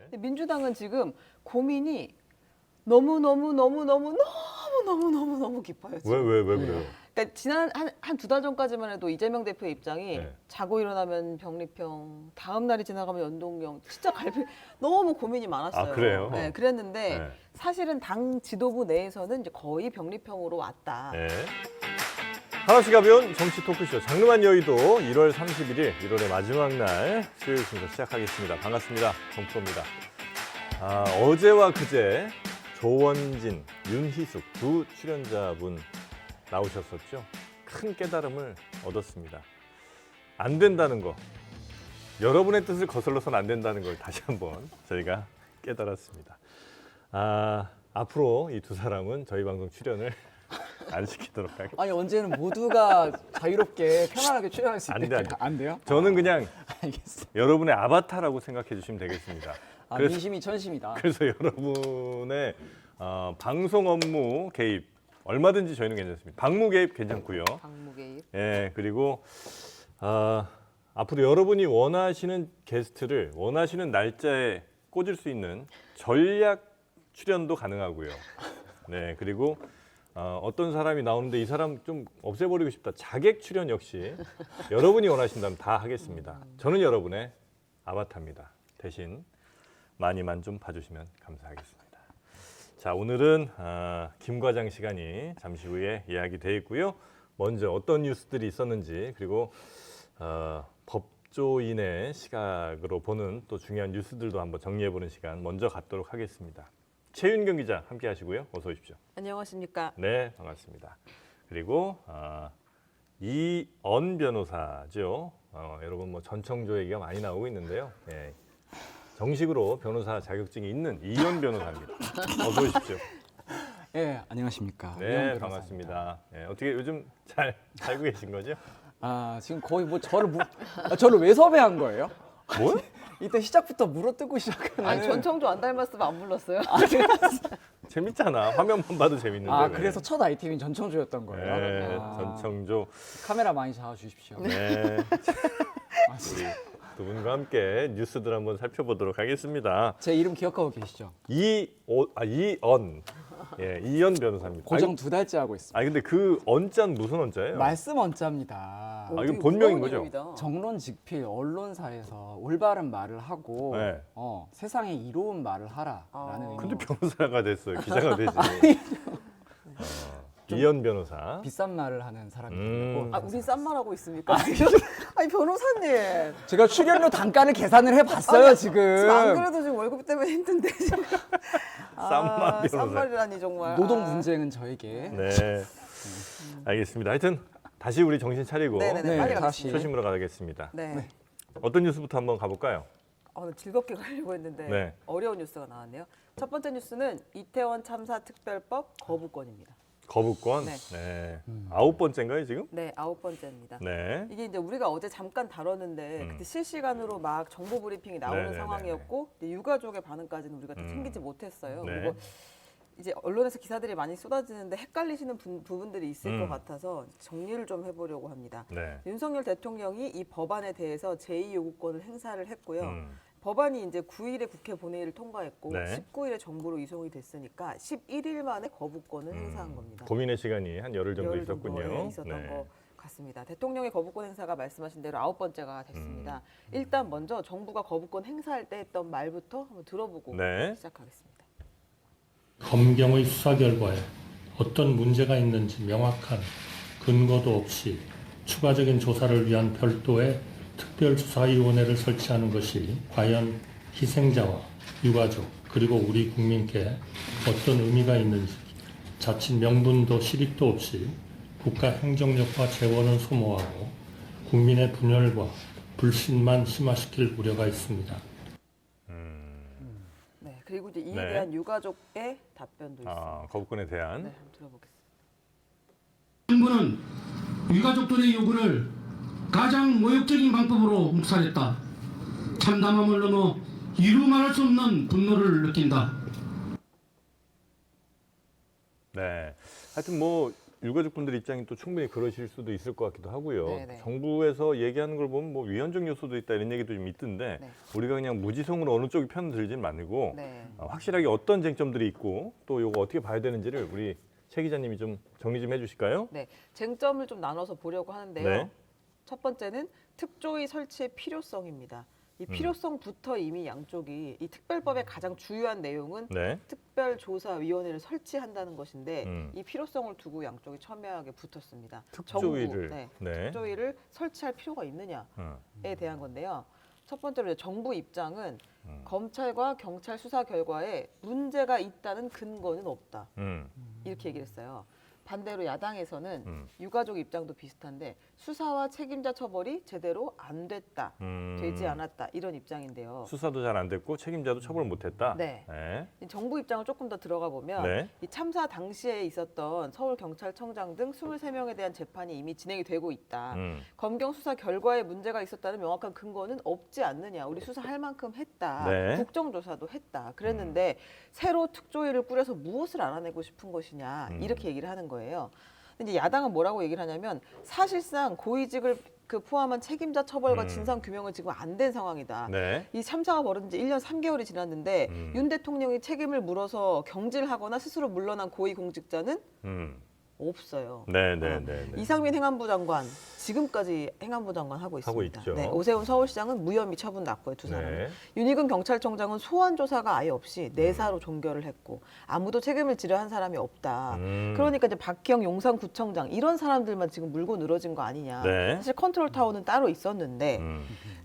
근데 민주당은 지금 고민이 너무 깊어요. 지금. 왜 그래요? 그러니까 지난 한 두 달 전까지만 해도 이재명 대표의 입장이 네. 자고 일어나면 병리평, 다음 날이 지나가면 연동형, 진짜 너무 고민이 많았어요. 아, 그래요? 네, 그랬는데 네. 사실은 당 지도부 내에서는 이제 거의 병리평으로 왔다. 네. 하나씩 가벼운 정치 토크쇼 장르만 여의도 1월 31일 1월의 마지막 날 수요일 순서 시작하겠습니다. 반갑습니다. 정프로입니다. 어제와 그제 조원진, 윤희숙 두 출연자분 나오셨었죠. 큰 깨달음을 얻었습니다. 안 된다는 거, 여러분의 뜻을 거슬러서는 안 된다는 걸 다시 한번 저희가 깨달았습니다. 앞으로 이 두 사람은 저희 방송 출연을 안 시키도록 하겠습니다. 아니 언제는 모두가 자유롭게 편안하게 출연할 수 안 돼, 있게 안 돼. 안 돼요? 저는 그냥 알겠어. 여러분의 아바타라고 생각해 주시면 되겠습니다. 민심이 천심이다. 그래서 여러분의 방송 업무 개입 얼마든지 저희는 괜찮습니다. 방무 개입 괜찮고요. 방무 개입. 예, 그리고 앞으로 여러분이 원하시는 게스트를 원하시는 날짜에 꽂을 수 있는 전략 출연도 가능하고요. 네, 그리고 어떤 사람이 나오는데 이 사람 좀 없애버리고 싶다. 자객 출연 역시 여러분이 원하신다면 다 하겠습니다. 저는 여러분의 아바타입니다. 대신 많이만 좀 봐주시면 감사하겠습니다. 자, 오늘은 김 과장 시간이 잠시 후에 예약이 돼 있고요. 먼저 어떤 뉴스들이 있었는지 그리고 법조인의 시각으로 보는 또 중요한 뉴스들도 한번 정리해보는 시간 먼저 갖도록 하겠습니다. 최윤경 기자 함께 하시고요. 어서 오십시오. 안녕하십니까. 네, 반갑습니다. 그리고 이언 변호사죠. 여러분 뭐 전청조 얘기가 많이 나오고 있는데요. 예, 정식으로 변호사 자격증이 있는 이언 변호사입니다. 어서 오십시오. 예, 안녕하십니까. 네, 이현 반갑습니다. 예, 어떻게 요즘 잘 살고 계신 거죠? 지금 거의 뭐 저를 왜 섭외한 거예요? 뭘? 이때 시작부터 물어뜯고 시작하는. 아니 전청조 안 닮았으면 안 불렀어요. 재밌잖아. 화면만 봐도 재밌는데. 왜. 그래서 첫 아이템이 전청조였던 거예요. 네, 전청조. 카메라 많이 잡아주십시오. 네. 우리 두 분과 함께 뉴스들 한번 살펴보도록 하겠습니다. 제 이름 기억하고 계시죠? 이언. 예, 이언 변호사입니다. 고정 2달째 하고 있습니다. 근데 그 언자는 무슨 언자예요? 말씀 언자입니다. 이건 되게 본명인 무거운 거죠? 이름이다. 정론직필 언론사에서 올바른 말을 하고 네. 세상에 이로운 말을 하라라는 의미. 근데 변호사가 됐어요. 기자가 되지. 이언 변호사. 비싼 말을 하는 사람이고 우리 싼 말하고 있습니까? 아니 변호사님. 제가 출연료 단가를 계산을 해봤어요 지금 안 지금. 그래도 지금 월급 때문에 힘든데 지금. 싼말 변호사. 싼 말이라니 정말. 노동 분쟁은 저에게. 네. 알겠습니다. 하여튼 다시 우리 정신 차리고 네네네. 빨리 다시. 가겠습니다. 초심으로 가겠습니다. 네. 어떤 뉴스부터 한번 가볼까요? 즐겁게 가려고 했는데 네. 어려운 뉴스가 나왔네요. 첫 번째 뉴스는 이태원 참사 특별법 거부권입니다. 거부권. 네. 네. 9번째인가요 지금? 네, 9번째입니다. 네. 이게 이제 우리가 어제 잠깐 다뤘는데 그때 실시간으로 막 정보 브리핑이 나오는 네네네네. 상황이었고 이제 유가족의 반응까지는 우리가 다 챙기지 못했어요. 네. 그리고 이제 언론에서 기사들이 많이 쏟아지는데 헷갈리시는 부분들이 있을 것 같아서 정리를 좀 해보려고 합니다. 네. 윤석열 대통령이 이 법안에 대해서 제2요구권을 행사를 했고요. 음. 법안이 이제 9일에 국회 본회의를 통과했고 네. 19일에 정부로 이송이 됐으니까 11일 만에 거부권을 행사한 겁니다. 고민의 시간이 한 열흘 정도 열흘 정도, 있었군요. 있었던 것 같습니다. 대통령의 거부권 행사가 말씀하신 대로 9번째가 됐습니다. 일단 먼저 정부가 거부권 행사할 때 했던 말부터 한번 들어보고 네. 시작하겠습니다. 검경의 수사 결과에 어떤 문제가 있는지 명확한 근거도 없이 추가적인 조사를 위한 별도의 특별수사위원회를 설치하는 것이 과연 희생자와 유가족 그리고 우리 국민께 어떤 의미가 있는지 자칫 명분도 실익도 없이 국가 행정력과 재원을 소모하고 국민의 분열과 불신만 심화시킬 우려가 있습니다. 네, 그리고 이제 이에 네. 대한 유가족의 답변도 있습니다. 거부권에 대한. 네, 한번 들어보겠습니다. 정부는 유가족들의 요구를 가장 모욕적인 방법으로 묵살했다. 참담함을 넘어 이루 말할 수 없는 분노를 느낀다. 네. 하여튼 뭐 유가족분들 입장이 또 충분히 그러실 수도 있을 것 같기도 하고요. 네네. 정부에서 얘기하는 걸 보면 뭐 위헌적 요소도 있다 이런 얘기도 좀 있던데 네. 우리가 그냥 무지성으로 어느 쪽이 편 들진 말고 네. 확실하게 어떤 쟁점들이 있고 또 이거 어떻게 봐야 되는지를 우리 최 기자님이 좀 정리 좀 해주실까요? 네, 쟁점을 좀 나눠서 보려고 하는데요. 네. 첫 번째는 특조위 설치의 필요성입니다. 이 필요성부터 이미 양쪽이 이 특별법의 가장 주요한 내용은 네. 특별조사위원회를 설치한다는 것인데 음. 이 필요성을 두고 양쪽이 첨예하게 붙었습니다. 특조위를. 정부, 네. 특조위를 설치할 필요가 있느냐에 대한 건데요. 첫 번째로 이제 정부 입장은 검찰과 경찰 수사 결과에 문제가 있다는 근거는 없다. 이렇게 얘기를 했어요. 반대로 야당에서는 유가족 입장도 비슷한데 수사와 책임자 처벌이 제대로 안 됐다, 되지 않았다 이런 입장인데요. 수사도 잘 안 됐고 책임자도 처벌 못했다. 네. 네. 이 정부 입장을 조금 더 들어가 보면 네. 이 참사 당시에 있었던 서울경찰청장 등 23명에 대한 재판이 이미 진행이 되고 있다. 검경 수사 결과에 문제가 있었다는 명확한 근거는 없지 않느냐. 우리 수사할 만큼 했다. 네. 국정조사도 했다. 그랬는데 새로 특조위를 꾸려서 무엇을 알아내고 싶은 것이냐. 이렇게 얘기를 하는 거예요. 근데 이제 야당은 뭐라고 얘기를 하냐면 사실상 고위직을 포함한 책임자 처벌과 진상 규명은 지금 안 된 상황이다. 네. 이 참사가 벌어진 지 1년 3개월이 지났는데 윤 대통령이 책임을 물어서 경질하거나 스스로 물러난 고위공직자는 없어요. 네, 네, 네, 네. 이상민 행안부 장관 지금까지 행안부 장관 하고 하고 있습니다. 있죠. 네, 오세훈 서울시장은 무혐의 처분 났고요, 두 사람. 네. 윤희근 경찰청장은 소환 조사가 아예 없이 내사로 종결을 했고 아무도 책임을 지려 한 사람이 없다. 그러니까 이제 박희영 용산구청장 이런 사람들만 지금 물고 늘어진 거 아니냐. 네. 사실 컨트롤 타워는 따로 있었는데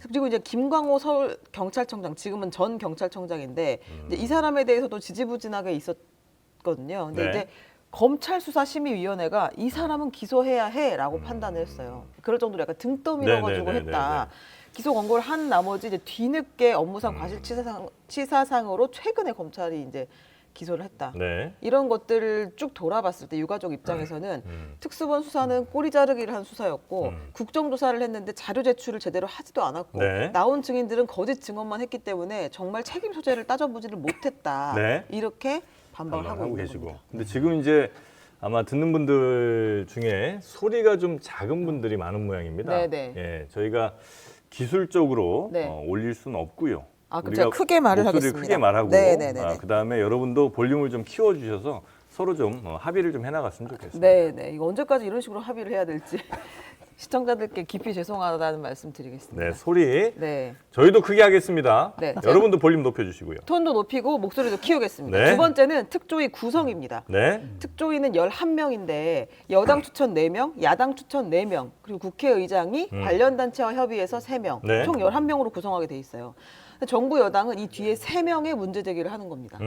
그리고 이제 김광호 서울 경찰청장 지금은 전 경찰청장인데 이제 이 사람에 대해서도 지지부진하게 있었거든요. 근데 네. 이제 검찰 수사심의위원회가 이 사람은 기소해야 해라고 판단을 했어요. 그럴 정도로 약간 등 떠밀어가지고 네네네네네. 했다. 기소 권고를 한 나머지 이제 뒤늦게 업무상 과실치사상으로 최근에 검찰이 이제 기소를 했다. 네. 이런 것들을 쭉 돌아봤을 때 유가족 입장에서는 특수본 수사는 꼬리 자르기를 한 수사였고 국정조사를 했는데 자료 제출을 제대로 하지도 않았고 네. 나온 증인들은 거짓 증언만 했기 때문에 정말 책임 소재를 따져보지를 못했다. 네. 이렇게 반박을 하고 있는 계시고. 겁니다. 근데 지금 이제 아마 듣는 분들 중에 소리가 좀 작은 분들이 많은 모양입니다. 네네. 예, 저희가 기술적으로 네. 올릴 수는 없고요. 아, 그럼 우리가 제가 크게 말을 목소리를 하겠습니다. 크게 말하고 네네네. 그다음에 여러분도 볼륨을 좀 키워주셔서 서로 좀 합의를 좀 해나갔으면 좋겠습니다. 네. 이거 언제까지 이런 식으로 합의를 해야 될지 시청자들께 깊이 죄송하다는 말씀 드리겠습니다. 네, 소리 네. 저희도 크게 하겠습니다. 네. 여러분도 볼륨 높여주시고요. 톤도 높이고 목소리도 키우겠습니다. 네. 두 번째는 특조위 구성입니다. 네, 특조위는 11명인데 여당 추천 4명, 야당 추천 4명, 그리고 국회의장이 관련 단체와 협의해서 3명, 네. 총 11명으로 구성하게 돼 있어요. 근데 정부 여당은 이 뒤에 3명의 문제 제기를 하는 겁니다.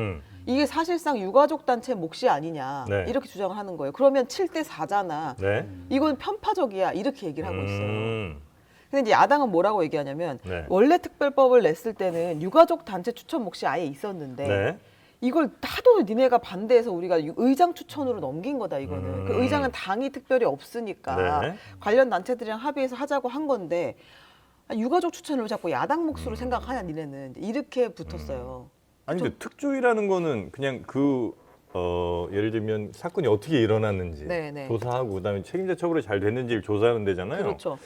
이게 사실상 유가족 단체 몫이 아니냐 네. 이렇게 주장을 하는 거예요. 그러면 7대 4잖아. 네. 이건 편파적이야 이렇게 얘기를 하고 있어요. 음, 근데 이제 야당은 뭐라고 얘기하냐면 네. 원래 특별법을 냈을 때는 유가족 단체 추천 몫이 아예 있었는데 네. 이걸 하도 니네가 반대해서 우리가 의장 추천으로 넘긴 거다 이거는. 그 의장은 당이 특별히 없으니까 네. 관련 단체들이랑 합의해서 하자고 한 건데 유가족 추천을 왜 자꾸 야당 몫으로 생각하냐 니네는 이렇게 붙었어요. 아니 근데 특조위라는 거는 그냥 예를 들면 사건이 어떻게 일어났는지 네. 조사하고 그다음에 책임자 처벌이 잘 됐는지를 조사하는 데잖아요. 그렇죠.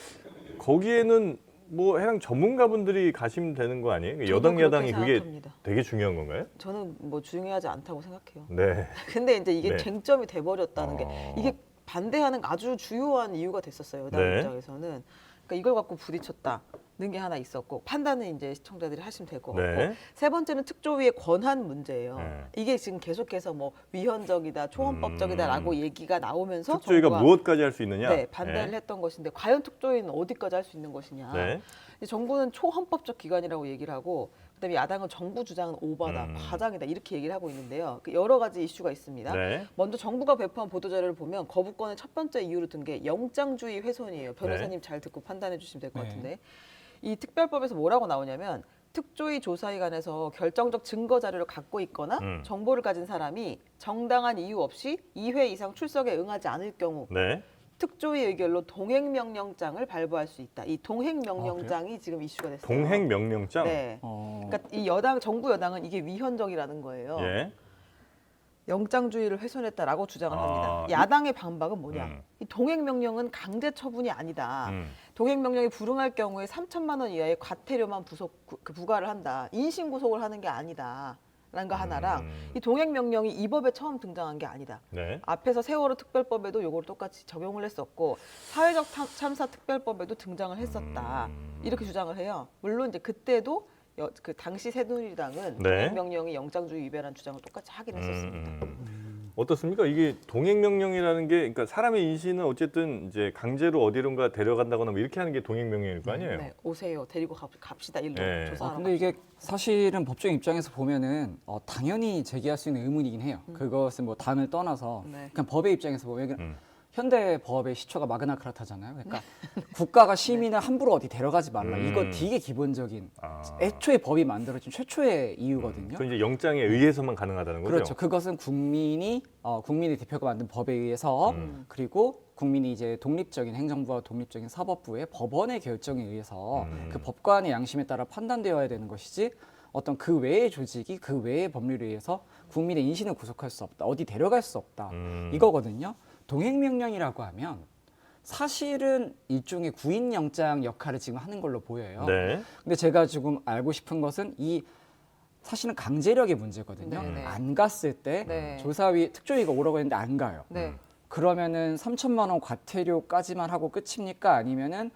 거기에는 뭐 해당 전문가분들이 가시면 되는 거 아니에요? 저도 여당 그렇게 야당이 그게 생각합니다. 되게 중요한 건가요? 저는 뭐 중요하지 않다고 생각해요. 네. 근데 이제 이게 네. 쟁점이 돼버렸다는 게 이게 반대하는 아주 주요한 이유가 됐었어요. 여당 네. 입장에서는. 그러니까 이걸 갖고 부딪혔다는 게 하나 있었고 판단은 이제 시청자들이 하시면 될 것 같고 네. 세 번째는 특조위의 권한 문제예요. 네. 이게 지금 계속해서 뭐 위헌적이다, 초헌법적이다라고 얘기가 나오면서 특조위가 정부가 무엇까지 할 수 있느냐? 네, 반대를 했던 것인데 과연 특조위는 어디까지 할 수 있는 것이냐. 네. 이제 정부는 초헌법적 기관이라고 얘기를 하고 그다음에 야당은 정부 주장은 오바다, 과장이다 이렇게 얘기를 하고 있는데요. 그 여러 가지 이슈가 있습니다. 네. 먼저 정부가 배포한 보도자료를 보면 거부권의 첫 번째 이유로 든 게 영장주의 훼손이에요. 변호사님 네. 잘 듣고 판단해 주시면 될 것 같은데 이 특별법에서 뭐라고 나오냐면 특조위 조사위관에서 결정적 증거 자료를 갖고 있거나 정보를 가진 사람이 정당한 이유 없이 2회 이상 출석에 응하지 않을 경우 네. 특조위 의결로 동행명령장을 발부할 수 있다. 이 동행명령장이 지금 이슈가 됐어요. 동행 명령장. 네. 그러니까 이 정부 여당은 이게 위헌적이라는 거예요. 예. 영장주의를 훼손했다라고 주장을 아, 합니다. 야당의 반박은 뭐냐? 음. 이 동행명령은 강제 처분이 아니다. 동행명령이 불응할 경우에 3천만 원 이하의 과태료만 부과를 한다. 인신구속을 하는 게 아니다. 라는 거 하나랑 이 동행명령이 이 법에 처음 등장한 게 아니다. 네. 앞에서 세월호 특별법에도 요걸 똑같이 적용을 했었고 사회적 참사 특별법에도 등장을 했었다. 이렇게 주장을 해요. 물론 이제 그때도 그 당시 새누리당은 네. 동행명령이 영장주의 위배라는 주장을 똑같이 하긴 했었습니다. 어떻습니까? 이게 동행명령이라는 게 그러니까 사람의 인신은 어쨌든 이제 강제로 어디론가 데려간다거나 뭐 이렇게 하는 게 동행명령일 거 아니에요? 네, 오세요. 데리고 갑시다. 일로 네. 조사하러. 근데 이게 사실은 법정 입장에서 보면은 당연히 제기할 수 있는 의문이긴 해요. 그것은 뭐 당을 떠나서 네. 그냥 법의 입장에서 보면 현대 법의 시초가 마그나카라타잖아요. 그러니까 국가가 시민을 함부로 어디 데려가지 말라. 이거 되게 기본적인 애초에 법이 만들어진 최초의 이유거든요. 그 이제 영장에 의해서만 가능하다는 거죠. 그렇죠. 그것은 국민의 대표가 만든 법에 의해서 그리고 국민이 이제 독립적인 행정부와 독립적인 사법부의 법원의 결정에 의해서 그 법관의 양심에 따라 판단되어야 되는 것이지 어떤 그 외의 조직이 그 외의 법률에 의해서 국민의 인신을 구속할 수 없다. 어디 데려갈 수 없다. 이거거든요. 동행명령이라고 하면 사실은 일종의 구인영장 역할을 지금 하는 걸로 보여요. 네. 근데 제가 지금 알고 싶은 것은 이 사실은 강제력의 문제거든요. 네. 안 갔을 때 네. 조사위 특조위가 오라고 했는데 안 가요. 네. 그러면은 3천만 원 과태료까지만 하고 끝입니까? 아니면은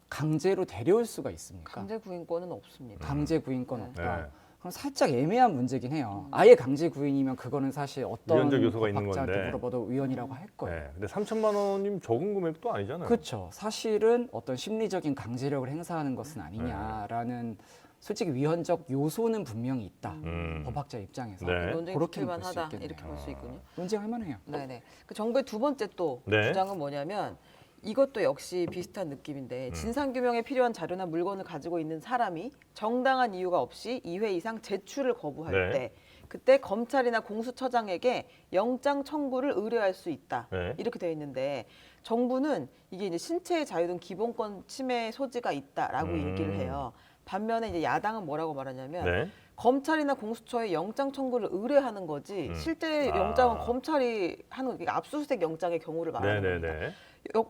강제로 데려올 수가 있습니까? 강제 구인권은 없습니다. 강제 구인권 네. 없다. 네. 그럼 살짝 애매한 문제긴 해요. 아예 강제 구인이면 그거는 사실 어떤 위헌적 요소가 있는 법학자한테 건데. 물어봐도 위헌이라고 할 거예요. 네. 근데 3천만 원이면 적은 금액도 아니잖아요. 그렇죠. 사실은 어떤 심리적인 강제력을 행사하는 것은 아니냐라는 솔직히 위헌적 요소는 분명히 있다. 법학자 입장에서 네. 논쟁이 그렇게는 붙을 볼수 만하다 있겠네요. 이렇게 볼 수 있군요. 논쟁할 만해요. 네네. 그 정부의 두 번째 또 네. 주장은 뭐냐면 이것도 역시 비슷한 느낌인데 진상규명에 필요한 자료나 물건을 가지고 있는 사람이 정당한 이유가 없이 2회 이상 제출을 거부할 네. 때 그때 검찰이나 공수처장에게 영장 청구를 의뢰할 수 있다. 네. 이렇게 되어 있는데 정부는 이게 이제 신체의 자유 등 기본권 침해 소지가 있다라고 얘기를 해요. 반면에 이제 야당은 뭐라고 말하냐면 네. 검찰이나 공수처에 영장 청구를 의뢰하는 거지 실제 아. 영장은 검찰이 하는 그러니까 압수수색 영장의 경우를 말하는 겁니다. 네네네.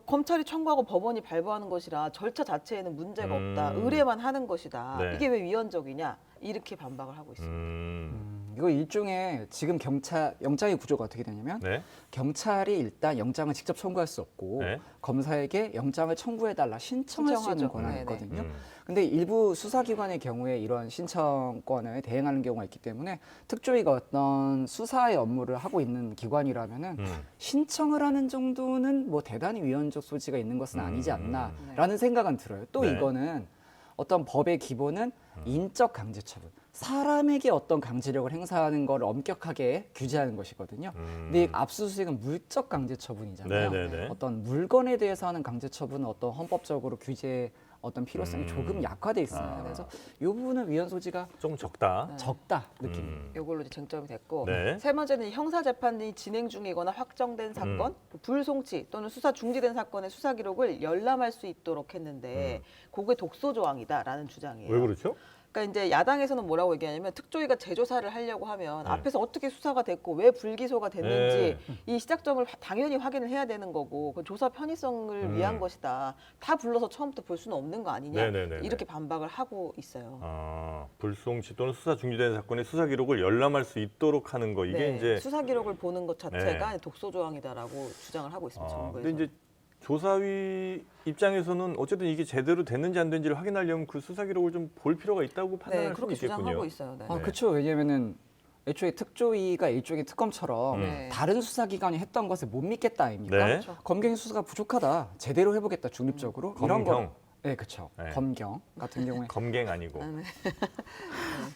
검찰이 청구하고 법원이 발부하는 것이라 절차 자체에는 문제가 없다. 의뢰만 하는 것이다. 네. 이게 왜 위헌적이냐? 이렇게 반박을 하고 있습니다. 이거 일종의 지금 영장의 구조가 어떻게 되냐면 네. 경찰이 일단 영장을 직접 청구할 수 없고 네. 검사에게 영장을 청구해달라 신청할 수 있는 신청하죠. 권한이 네네. 있거든요. 근데 일부 수사기관의 경우에 이런 신청권을 대행하는 경우가 있기 때문에 특조위가 어떤 수사의 업무를 하고 있는 기관이라면은 신청을 하는 정도는 뭐 대단히 위헌적 소지가 있는 것은 아니지 않나라는 생각은 들어요. 또 네. 이거는 어떤 법의 기본은 인적 강제 처분. 사람에게 어떤 강제력을 행사하는 걸 엄격하게 규제하는 것이거든요. 근데 이 압수수색은 물적 강제 처분이잖아요. 네네네. 어떤 물건에 대해서 하는 강제 처분은 어떤 헌법적으로 규제 어떤 필요성이 조금 약화돼 있습니다. 그래서 이 부분은 위헌 소지가 좀 적다. 적다 느낌. 이걸로 이제 쟁점이 됐고 네. 세 번째는 형사 재판이 진행 중이거나 확정된 사건, 불송치 또는 수사 중지된 사건의 수사 기록을 열람할 수 있도록 했는데 그게 독소 조항이다라는 주장이에요. 왜 그렇죠? 그러니까 이제 야당에서는 뭐라고 얘기하냐면 특조위가 재조사를 하려고 하면 네. 앞에서 어떻게 수사가 됐고 왜 불기소가 됐는지 이 시작점을 당연히 확인을 해야 되는 거고 그 조사 편의성을 위한 것이다. 다 불러서 처음부터 볼 수는 없는 거 아니냐. 네네네네. 이렇게 반박을 하고 있어요. 불송치 또는 수사 중지된 사건의 수사 기록을 열람할 수 있도록 하는 거 이게 네, 이제 수사 기록을 보는 것 자체가 네. 독소 조항이다라고 주장을 하고 있습니다. 정부에서. 근데 이제 조사위 입장에서는 어쨌든 이게 제대로 됐는지 안 됐는지를 확인하려면 그 수사 기록을 좀 볼 필요가 있다고 판단할 네, 수 그렇게 있겠군요. 주장하고 있어요. 네. 그렇죠. 왜냐면은 애초에 특조위가 일종의 특검처럼 네. 다른 수사기관이 했던 것을 못 믿겠다 아닙니까? 네. 그렇죠. 검경의 수사가 부족하다. 제대로 해보겠다 중립적으로. 이런 검경. 거. 네, 그렇죠. 네. 검경 같은 경우에 검갱 아니고.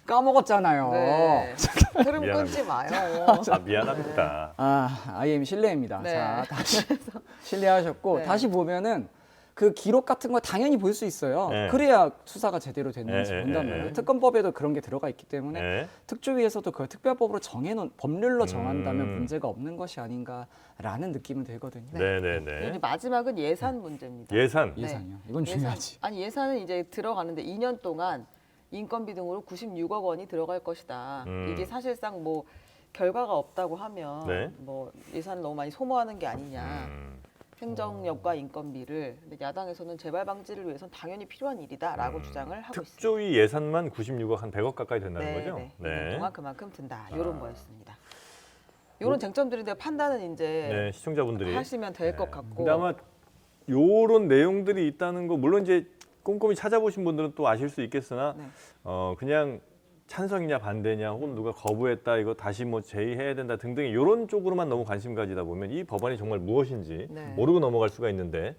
까먹었잖아요. 네. 흐름 미안합니다. 끊지 마요. 미안합니다. IM 실례입니다. 네. 자, 다시 실례하셨고 네. 다시 보면은 그 기록 같은 거 당연히 볼 수 있어요. 네. 그래야 수사가 제대로 됐는지 네, 본단 네, 말이에요. 네. 특검법에도 그런 게 들어가 있기 때문에 네. 특조위에서도 그걸 특별법으로 정해놓은 법률로 정한다면 문제가 없는 것이 아닌가라는 느낌은 들거든요. 네네네. 이제 마지막은 예산 문제입니다. 예산. 네. 예산이요. 이건 중요하지. 아니 예산은 이제 들어가는데 2년 동안 인건비 등으로 96억 원이 들어갈 것이다. 이게 사실상 뭐 결과가 없다고 하면 네. 뭐 예산을 너무 많이 소모하는 게 아니냐. 행정력과 인건비를. 근데 야당에서는 재발 방지를 위해서는 당연히 필요한 일이다라고 주장을 하고 있습니다. 특조위 예산만 96억 한 100억 가까이 된다는 거죠? 네. 2년 동안 그만큼 든다. 이런 거였습니다. 이런 쟁점들인데 판단은 이제 네, 시청자분들이 하시면 될 것 같고. 근데 아마 요런 내용들이 있다는 거 물론 이제 꼼꼼히 찾아보신 분들은 또 아실 수 있겠으나 네. 그냥 찬성이냐 반대냐 혹은 누가 거부했다 이거 다시 뭐 제의해야 된다 등등 이런 쪽으로만 너무 관심 가지다 보면 이 법안이 정말 무엇인지 네. 모르고 넘어갈 수가 있는데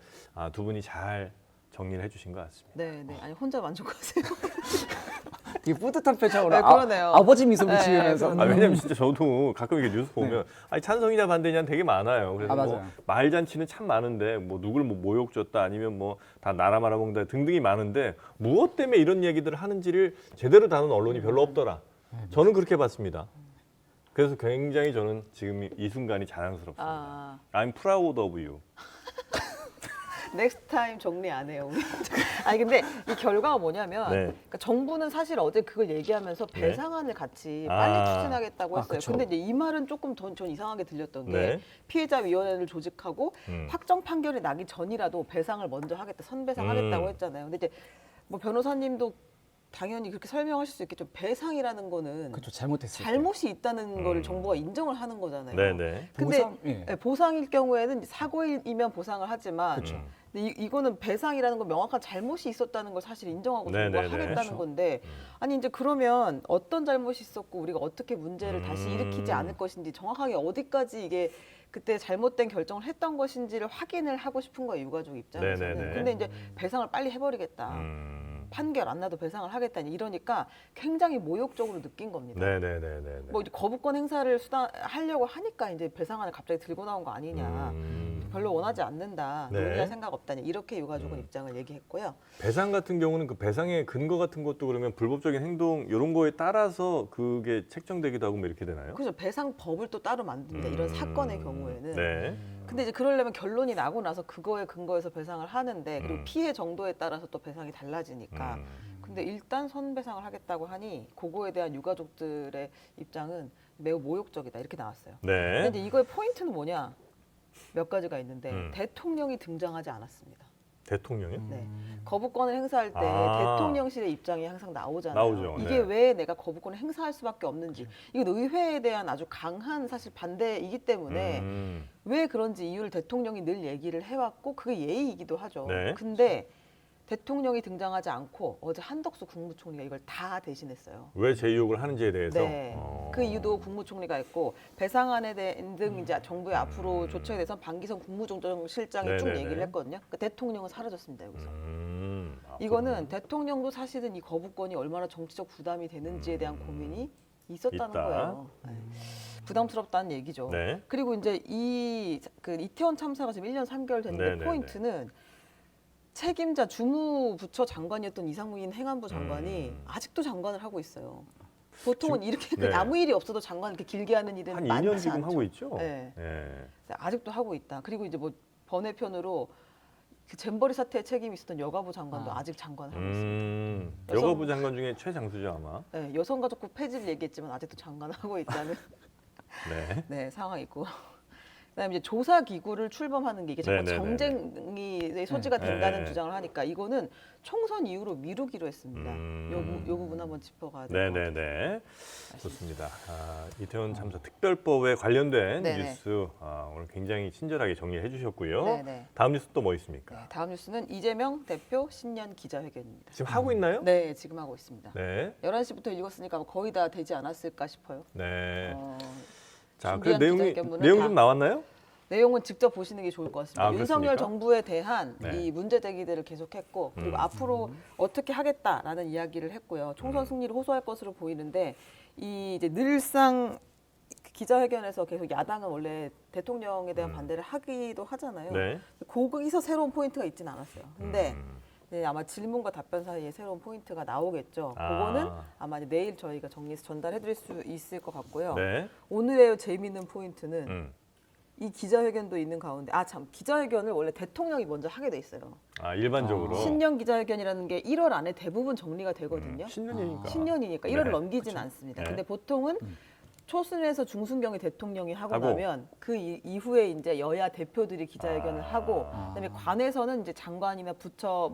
두 분이 잘 정리를 해주신 것 같습니다. 네, 네. 아니 혼자 만족하세요. 되게 뿌듯한 표정으로 네, 그러네요. 아버지 미소 네, 붙이면서 왜냐면 진짜 저도 가끔 이게 뉴스 보면 아니 찬성이냐 반대냐 되게 많아요. 그래서 뭐 맞아요. 말잔치는 참 많은데 뭐 누굴 뭐 모욕 줬다 아니면 뭐 다 나라 말아먹는다 등등이 많은데 무엇 때문에 이런 얘기들을 하는지를 제대로 다룬 언론이 별로 없더라. 저는 그렇게 봤습니다. 그래서 굉장히 저는 지금 이 순간이 자랑스럽습니다. I'm proud of you. 넥스트 타임 정리 안 해요. 우리. 아니 근데 이 결과가 뭐냐면 네. 그러니까 정부는 사실 어제 그걸 얘기하면서 네. 배상안을 같이 빨리 추진하겠다고 했어요. 그쵸. 근데 이제 이 말은 조금 전 이상하게 들렸던 게 네. 피해자위원회를 조직하고 확정 판결이 나기 전이라도 배상을 먼저 하겠다, 선배상하겠다고 했잖아요. 근데 이제 뭐 변호사님도 당연히 그렇게 설명하실 수 있겠죠. 배상이라는 거는 그렇죠. 잘못했을 때. 잘못이 있다는 거를 정부가 인정을 하는 거잖아요. 네네. 근데 보상, 예. 네, 보상일 경우에는 사고이면 보상을 하지만 근데 이거는 배상이라는 건 명확한 잘못이 있었다는 걸 사실 인정하고 정부가 네네네. 하겠다는 그렇죠. 건데 아니 이제 그러면 어떤 잘못이 있었고 우리가 어떻게 문제를 다시 일으키지 않을 것인지 정확하게 어디까지 이게 그때 잘못된 결정을 했던 것인지를 확인을 하고 싶은 거예요, 유가족 입장에서는. 네네네. 근데 이제 배상을 빨리 해버리겠다. 판결 안 나도 배상을 하겠다. 이러니까 굉장히 모욕적으로 느낀 겁니다. 네네네네. 뭐 이제 거부권 행사를 하려고 하니까 이제 배상안을 갑자기 들고 나온 거 아니냐. 별로 원하지 않는다. 네. 논의할 생각 없다냐. 이렇게 유가족은 입장을 얘기했고요. 배상 같은 경우는 그 배상의 근거 같은 것도 그러면 불법적인 행동 이런 거에 따라서 그게 책정되기도 하고 뭐 이렇게 되나요? 그래서 배상법을 또 따로 만듭니다. 이런 사건의 경우에는. 네. 근데 이제 그러려면 결론이 나고 나서 그거에 근거해서 배상을 하는데 그리고 피해 정도에 따라서 또 배상이 달라지니까. 근데 일단 선배상을 하겠다고 하니 그거에 대한 유가족들의 입장은 매우 모욕적이다 이렇게 나왔어요. 네. 근데 이제 이거의 포인트는 뭐냐? 몇 가지가 있는데 대통령이 등장하지 않았습니다. 대통령이요? 네. 거부권을 행사할 때 대통령실의 입장이 항상 나오잖아요. 나오죠. 이게 네. 왜 내가 거부권을 행사할 수밖에 없는지. 이건 의회에 대한 아주 강한 사실 반대이기 때문에 왜 그런지 이유를 대통령이 늘 얘기를 해왔고 그게 예의이기도 하죠. 네. 근데 대통령이 등장하지 않고 어제 한덕수 국무총리가 이걸 다 대신했어요. 왜 제의혹을 하는지에 대해서. 네. 그 이유도 국무총리가 했고 배상안에 대한 등 이제 정부의 앞으로 조처에 대해서 방기성 국무조정실장이 쭉 네네네. 얘기를 했거든요. 그러니까 대통령은 사라졌습니다 여기서. 아, 이거는 대통령도 사실은 이 거부권이 얼마나 정치적 부담이 되는지에 대한 고민이 있었다는 있다. 거예요. 네. 부담스럽다는 얘기죠. 네. 그리고 이제 그 이태원 참사가 지금 1년 3개월 됐는데 네네네. 포인트는 책임자 주무부처 장관이었던 이상민 행안부 장관이 아직도 장관을 하고 있어요. 보통은 이렇게 네. 아무 일이 없어도 장관 이렇게 길게 하는 일은 한 많지 2년 지금 않죠. 하고 있죠? 네. 네. 아직도 하고 있다. 그리고 이제 뭐 번외편으로 그 잼버리 사태에 책임이 있었던 여가부 장관도 아직 장관을 하고 있습니다. 여가부 장관 중에 최장수죠 아마. 네, 여성가족부 폐지를 얘기했지만 아직도 장관을 하고 있다는 네. 네, 상황이고. 그다음에 이제 조사 기구를 출범하는 게 이게 자꾸 네네네네. 정쟁의 소지가 된다는 네. 주장을 하니까 이거는 총선 이후로 미루기로 했습니다. 요 부분 한번 짚어가야 될 것 같아요. 네네네. 좋습니다. 이태원 참사 특별법에 관련된 네네. 뉴스 오늘 굉장히 친절하게 정리해 주셨고요. 네네. 다음 뉴스 또 뭐 있습니까? 네, 다음 뉴스는 이재명 대표 신년 기자회견입니다. 지금 하고 있나요? 네, 지금 하고 있습니다. 네. 11시부터 읽었으니까 거의 다 되지 않았을까 싶어요. 네. 자, 그 준비한 내용이 기자회견문은 내용 다- 좀 나왔나요? 내용은 직접 보시는 게 좋을 것 같습니다. 아, 윤석열 그렇습니까? 정부에 대한 네. 이 문제 제기들을 계속했고 그리고 앞으로 어떻게 하겠다라는 이야기를 했고요. 총선 승리를 호소할 것으로 보이는데 이 이제 늘상 기자회견에서 계속 야당은 원래 대통령에 대한 반대를 하기도 하잖아요. 네. 거기서 새로운 포인트가 있지는 않았어요. 근데 네, 아마 질문과 답변 사이에 새로운 포인트가 나오겠죠. 그거는 아마 이제 내일 저희가 정리해서 전달해드릴 수 있을 것 같고요. 네. 오늘의 재미있는 포인트는 음. 이 기자회견도 있는 가운데 기자회견을 원래 대통령이 먼저 하게 돼 있어요. 일반적으로 신년 기자회견이라는 게 1월 안에 대부분 정리가 되거든요. 신년이니까. 신년이니까 1월을 넘기진 않습니다. 네. 근데 보통은 초순에서 중순경에 대통령이 하고 하고. 나면 그 이후에 이제 여야 대표들이 기자회견을 아. 하고 그다음에 관에서는 이제 장관이나 부처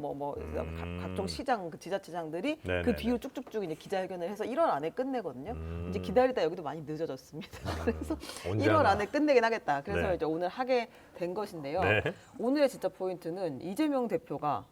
각종 시장 그 지자체장들이 네네네. 그 뒤로 쭉쭉쭉 이제 기자회견을 해서 1월 안에 끝내거든요. 이제 기다리다 여기도 많이 늦어졌습니다. 그래서 언제 1월 하나. 안에 끝내긴 하겠다. 그래서 네. 이제 오늘 하게 된 것인데요. 네. 오늘의 진짜 포인트는 이재명 대표가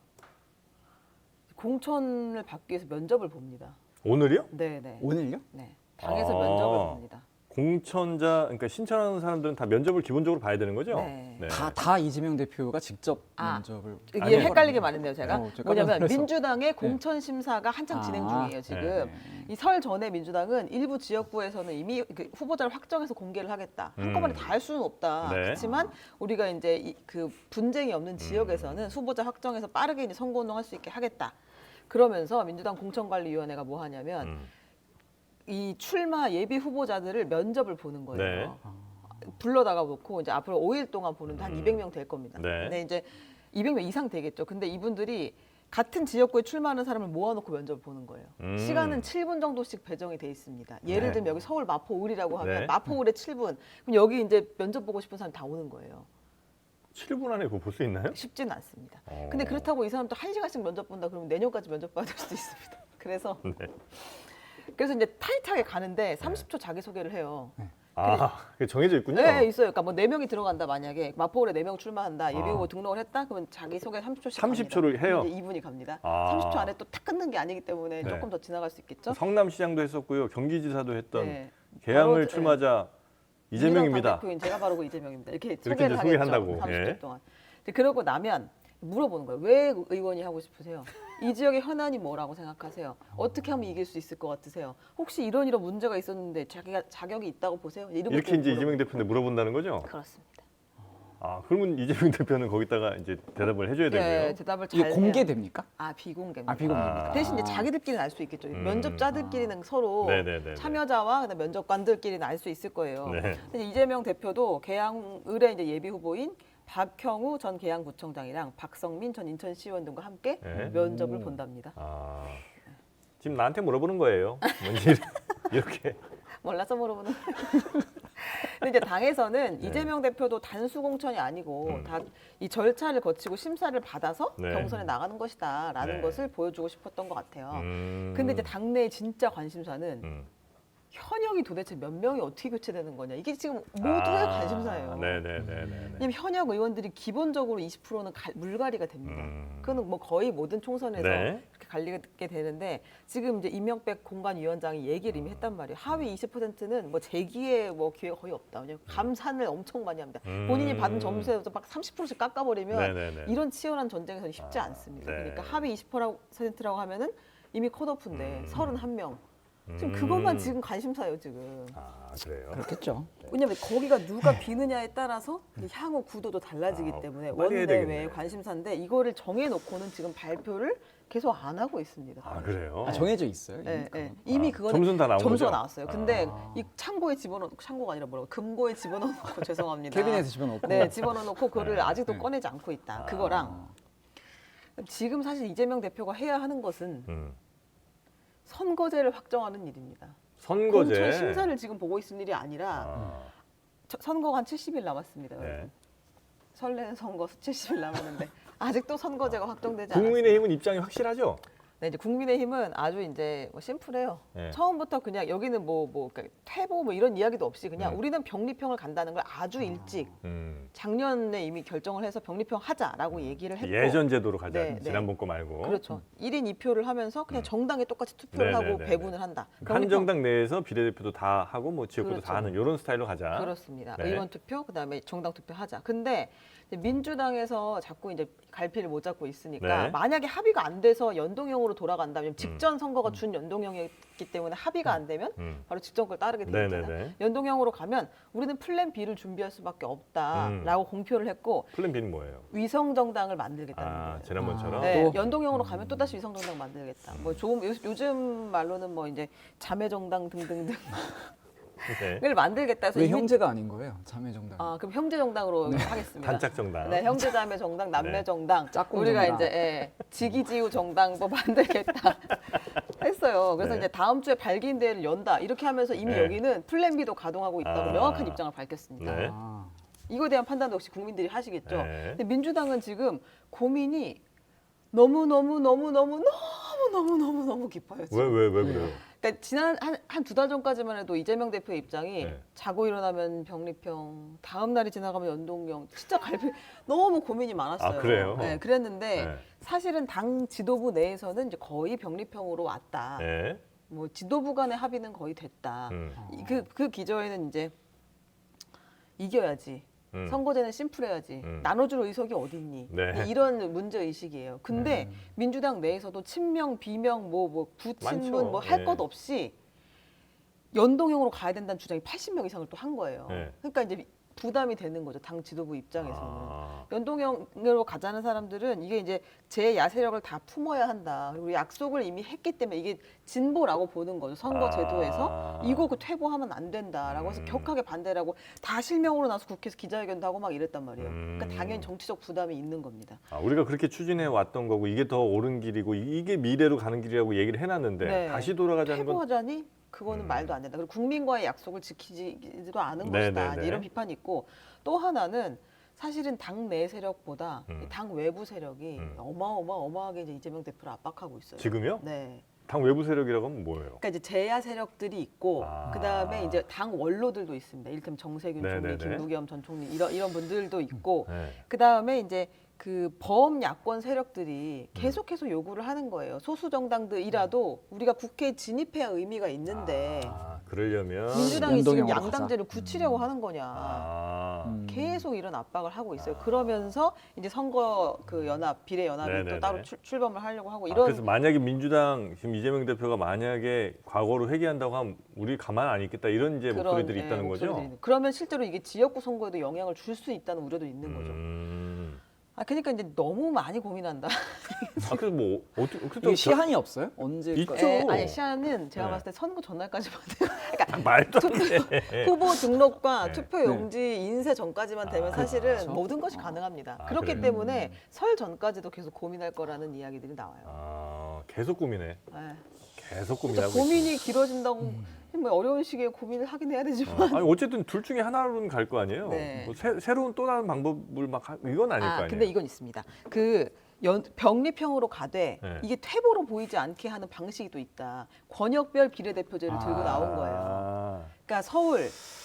공천을 받기 위해서 면접을 봅니다. 오늘이요? 네네. 오늘요? 네. 당에서 아. 면접을 봅니다. 공천자, 그러니까 신청하는 사람들은 다 면접을 기본적으로 봐야 되는 거죠? 네. 다 이재명 대표가 직접 아. 면접을 이게 아니, 헷갈리게 말했네요, 제가. 저 깜짝 뭐냐면 놀라서. 민주당의 공천 심사가 한창 진행 아. 중이에요, 지금. 네. 이 설 전에 민주당은 일부 지역구에서는 이미 그 후보자를 확정해서 공개를 하겠다. 한꺼번에 다 할 수는 없다. 네. 그렇지만 우리가 이제 그 분쟁이 없는 지역에서는 후보자 확정해서 빠르게 이제 선거운동 할 수 있게 하겠다. 그러면서 민주당 공천관리위원회가 뭐 하냐면 이 출마 예비 후보자들을 면접을 보는 거예요. 불러다가 놓고 이제 앞으로 5일 동안 보는데 한 200명 될 겁니다. 네. 근데 이제 200명 이상 되겠죠. 근데 이분들이 같은 지역구에 출마하는 사람을 모아놓고 면접을 보는 거예요. 시간은 7분 정도씩 배정이 돼 있습니다. 예를 네. 들면 여기 서울 마포을이라고 하면 네. 마포을에 7분. 그럼 여기 이제 면접 보고 싶은 사람 다 오는 거예요. 7분 안에 그거 볼 수 있나요? 쉽지는 않습니다. 어. 근데 그렇다고 이 사람도 1시간씩 면접 본다 그러면 내년까지 면접 받을 수도 있습니다. 그래서 이제 타이트하게 가는데 30초 자기소개를 해요. 아, 그게 정해져 있군요. 네, 있어요. 그러니까 뭐 4명이 들어간다 만약에 마포울에 4명 출마한다. 예비후보 등록을 했다. 그러면 자기소개 30초씩 30초를 해요? 이제 2분이 갑니다. 아. 30초 안에 또 탁 끊는 게 아니기 때문에 네. 조금 더 지나갈 수 있겠죠. 성남시장도 했었고요. 경기지사도 했던 네. 개항을 바로, 출마자 민주당 이재명입니다. 당대표인 제가 바로 그 이재명입니다. 이렇게 이렇게 소개를 이제 하겠죠. 소개한다고. 30초 예. 동안. 이제 그러고 나면 물어보는 거예요. 왜 의원이 하고 싶으세요? 이 지역의 현안이 뭐라고 생각하세요? 어떻게 하면 이길 수 있을 것 같으세요? 혹시 이런 문제가 있었는데 자기가 자격이 있다고 보세요? 이런 이렇게 것들을 이제 이재명 물어보는 대표한테 물어본다는 거죠? 그렇습니다. 아, 그러면 이재명 대표는 거기다가 이제 대답을 해줘야 되고요. 네, 대답을 잘 이게 해요. 공개됩니까? 아, 비공개입니다. 아 비공개입니까? 대신 이제 자기들끼리는 알 수 있겠죠. 면접자들끼리는 서로 네네네네. 참여자와 그다음 면접관들끼리는 알 수 있을 거예요. 네. 근데 이재명 대표도 계양을의 이제 예비 후보인 박형우 전 계양구청장이랑 박성민 전 인천시의원 등과 함께 네. 면접을 본답니다. 아, 지금 나한테 물어보는 거예요. 뭔지 이렇게. 몰라서 물어보는. 근데 이제 당에서는 네. 이재명 대표도 단수 공천이 아니고 다 이 절차를 거치고 심사를 받아서 네. 경선에 나가는 것이다라는 네. 것을 보여주고 싶었던 것 같아요. 음. 근데 이제 당내의 진짜 관심사는 음. 현역이 도대체 몇 명이 어떻게 교체되는 거냐. 이게 지금 모두의 관심사예요. 네네네네. 왜냐면 현역 의원들이 기본적으로 20%는 물갈이가 됩니다. 그거는 뭐 거의 모든 총선에서 네. 그렇게 갈리게 되는데 지금 이제 이명백 공관위원장이 얘기를 이미 했단 말이에요. 하위 20%는 뭐 재기에 뭐 기회가 거의 없다. 왜냐면 감산을 엄청 많이 합니다. 본인이 받은 점수에서 막 30%씩 깎아버리면 네네네. 이런 치열한 전쟁에서는 쉽지 않습니다. 네. 그러니까 하위 20%라고 하면은 이미 컷오프인데 31명. 지금 음. 그것만 지금 관심사예요, 지금. 아, 그래요. 그렇겠죠. 왜냐면 거기가 누가 비느냐에 따라서 향후 구도도 달라지기 아, 때문에 빨리 해야 되겠네. 원내외 관심사인데 이거를 정해놓고는 지금 발표를 계속 안 하고 있습니다. 아, 그래요. 아, 정해져 있어요. 이미 네, 그거. 네. 이미 그거는 점수는 다 나온 점수가 거죠? 나왔어요. 근데 이 창고에 집어넣고 창고가 아니라 뭐라고 금고에 집어넣고 죄송합니다. 캐비넷에 집어넣고. 네, 집어넣고 그거를 아직도 네. 꺼내지 않고 있다. 그거랑 지금 사실 이재명 대표가 해야 하는 것은 선거제를 확정하는 일입니다. 선거제. 공천 심사를 지금 보고 있을 일이 아니라 아, 선거가 한 70일 남았습니다. 네. 여러분. 설레는 선거 70일 남았는데 아직도 선거제가 확정되지 않았습니다. 국민의힘은 입장이 확실하죠? 네, 이제 국민의힘은 아주 이제 뭐 심플해요. 네. 처음부터 그냥 여기는 그러니까 퇴보 뭐 이런 이야기도 없이 그냥 우리는 병리평을 간다는 걸 아주 일찍 작년에 이미 결정을 해서 병리평 하자라고 얘기를 했고 예전 제도로 가자. 네, 네. 지난번 거 말고. 그렇죠. 1인 2표를 하면서 그냥 정당에 똑같이 투표를 네, 하고 네, 네, 배분을 한다. 한 정당 내에서 비례대표도 다 하고 뭐 지역구도 그렇죠. 다 하는 이런 스타일로 가자. 그렇습니다. 네. 의원 투표 그다음에 정당 투표 하자. 근데 이제 민주당에서 자꾸 이제 갈피를 못 잡고 있으니까 네. 만약에 합의가 안 돼서 연동형으로 돌아간다면 직전 선거가 준 연동형이었기 때문에 합의가 안 되면 바로 직전 걸 따르게 되잖아요. 네네네. 연동형으로 가면 우리는 플랜 B를 준비할 수밖에 없다라고 공표를 했고 플랜 B는 뭐예요? 위성 정당을 만들겠다는 아, 거예요. 지난번처럼. 네, 또? 연동형으로 가면 또 다시 위성 정당 만들겠다. 뭐 조금 요즘 말로는 뭐 이제 자매 정당 등등등 네. 을 만들겠다 해서 왜 이미- 형제가 아닌 거예요? 자매정당. 아, 그럼 형제 정당으로 하겠습니다. 단짝 정당. 네, 형제 자매 정당, 남매 네. 정당. 짝꿍 우리가 정당. 이제 지기지우 정당도 만들겠다 했어요. 그래서 네. 이제 다음 주에 발기인 대회를 연다 이렇게 하면서 이미 네. 여기는 플랜 B도 가동하고 있다고 아. 명확한 입장을 밝혔습니다. 네. 아. 이거에 대한 판단도 역시 국민들이 하시겠죠. 네. 근데 민주당은 지금 고민이 너무 깊어요. 지금. 왜 그래요? 그러니까 지난 한 두 달 전까지만 해도 이재명 대표의 입장이 네. 자고 일어나면 병리평, 다음 날이 지나가면 연동형, 진짜 너무 고민이 많았어요. 아, 그래요? 네, 그랬는데 네. 사실은 당 지도부 내에서는 이제 거의 병리평으로 왔다. 네. 뭐 지도부 간의 합의는 거의 됐다. 그 기저에는 이제 이겨야지. 선거제는 심플해야지. 나눠줄 의석이 어디 있니? 네. 이런 문제 의식이에요. 근데 민주당 내에서도 친명, 비명, 뭐 부친문 많죠. 뭐 할 네. 것 없이 연동형으로 가야 된다는 주장이 80명 이상을 또 한 거예요. 네. 그러니까 이제 부담이 되는 거죠. 당 지도부 입장에서는. 아. 연동형으로 가자는 사람들은 이게 이제 제 야세력을 다 품어야 한다. 그리고 약속을 이미 했기 때문에 이게 진보라고 보는 거죠. 선거 제도에서 이거 그 퇴보하면 안 된다라고 해서 격하게 반대를 하고 다 실명으로 나서 국회에서 기자회견도 하고 막 이랬단 말이에요. 그러니까 당연히 정치적 부담이 있는 겁니다. 아, 우리가 그렇게 추진해 왔던 거고 이게 더 옳은 길이고 이게 미래로 가는 길이라고 얘기를 해놨는데 네. 다시 돌아가자는 건 퇴보하자니 그거는 말도 안 된다. 그리고 국민과의 약속을 지키지도 않은 네, 것이다. 네, 네. 이제 이런 비판이 있고 또 하나는 사실은 당 내 세력보다 이 당 외부 세력이 어마어마하게 이제 이재명 대표를 압박하고 있어요. 지금요? 네. 당 외부 세력이라고 하면 뭐예요? 그러니까 이제 제야 세력들이 있고 아. 그다음에 이제 당 원로들도 있습니다. 이를테면 정세균 네, 총리, 네, 네. 김부겸 전 총리 이런 분들도 있고 네. 그다음에 이제 그 범야권 세력들이 계속해서 요구를 하는 거예요. 소수 정당들이라도 우리가 국회에 진입해야 의미가 있는데 아, 그러려면 민주당이 지금 연동형으로 양당제를 굳히려고 하는 거냐. 아, 계속 이런 압박을 하고 있어요. 그러면서 이제 선거 그 연합 비례 연합이 네네네. 또 따로 출범을 하려고 하고 아, 이런 그래서 만약에 민주당 지금 이재명 대표가 만약에 과거로 회귀한다고 하면 우리 가만 안 있겠다 이런 이제 그런, 목소리들이 예, 있다는 거죠. 목소리들이 있는. 그러면 실제로 이게 지역구 선거에도 영향을 줄 수 있다는 우려도 있는 거죠. 아 그러니까 이제 너무 많이 고민한다. 아, 그래서 뭐 어떻게 이게 시한이 없어요? 언제까지? 있죠. 아니 시한은 제가 네. 봤을 때 선거 전날까지만 돼요. 그러니까 말도 안 돼. 후보 등록과 네. 투표 용지 인쇄 전까지만 되면 사실은 그렇죠. 모든 것이 가능합니다. 아, 그렇기 그래요? 때문에 설 전까지도 계속 고민할 거라는 이야기들이 나와요. 아, 계속 고민해. 네. 계속 진짜 고민하고 고민이 길어진다고 뭐 어려운 시기에 고민을 하긴 해야 되지만 있어. 아니 어쨌든 둘 중에 하나로는 갈 거 아니에요. 네. 뭐 새로운 또 다른 방법을 이건 아닐 거 아니에요. 근데 이건 있습니다. 그 병리평으로 가되 네. 이게 퇴보로 보이지 않게 하는 방식이 또 있다. 권역별 비례대표제를 들고 나온 거예요. 아, 그러니까 서울,